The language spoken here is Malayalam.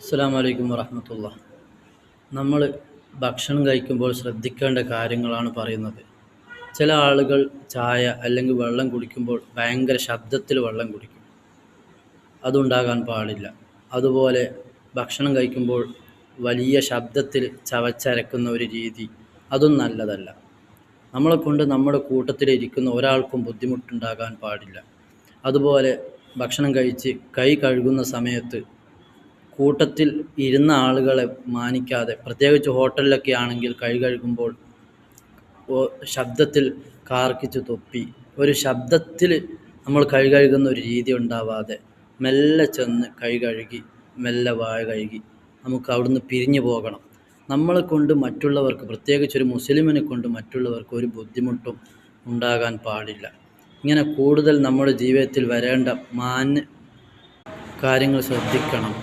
അസ്സലാമു അലൈക്കും വറഹ്മത്തുള്ളാഹി. നമ്മൾ ഭക്ഷണം കഴിക്കുമ്പോൾ ശ്രദ്ധിക്കേണ്ട കാര്യങ്ങളാണ് പറയുന്നത്. ചില ആളുകൾ ചായ അല്ലെങ്കിൽ വെള്ളം കുടിക്കുമ്പോൾ ഭയങ്കര ശബ്ദത്തിൽ വെള്ളം കുടിക്കും. അതുണ്ടാകാൻ പാടില്ല. അതുപോലെ ഭക്ഷണം കഴിക്കുമ്പോൾ വലിയ ശബ്ദത്തിൽ ചവച്ചരക്കുന്ന ഒരു രീതി, അതും നല്ലതല്ല. നമ്മളെക്കൊണ്ട് നമ്മുടെ കൂട്ടത്തിലിരിക്കുന്ന ഒരാൾക്കും ബുദ്ധിമുട്ടുണ്ടാകാൻ പാടില്ല. അതുപോലെ ഭക്ഷണം കഴിച്ച് കൈ കഴുകുന്ന സമയത്ത് കൂട്ടത്തിൽ ഇരുന്ന ആളുകളെ മാനിക്കാതെ, പ്രത്യേകിച്ച് ഹോട്ടലിലൊക്കെ ആണെങ്കിൽ കൈ കഴുകുമ്പോൾ ശബ്ദത്തിൽ കാർക്കിച്ച് തുപ്പി ഒരു ശബ്ദത്തിൽ നമ്മൾ കൈ കഴുകുന്ന ഒരു രീതി ഉണ്ടാവാതെ മെല്ലെ ചെന്ന് കൈ കഴുകി മെല്ലെ വായ കഴുകി നമുക്ക് അവിടുന്ന് പിരിഞ്ഞു പോകണം. നമ്മളെ കൊണ്ട് മറ്റുള്ളവർക്ക്, പ്രത്യേകിച്ച് ഒരു മുസ്ലിമിനെ കൊണ്ട് മറ്റുള്ളവർക്ക് ഒരു ബുദ്ധിമുട്ടും ഉണ്ടാകാൻ പാടില്ല. ഇങ്ങനെ കൂടുതൽ നമ്മുടെ ജീവിതത്തിൽ വരേണ്ട കാര്യങ്ങൾ ശ്രദ്ധിക്കണം.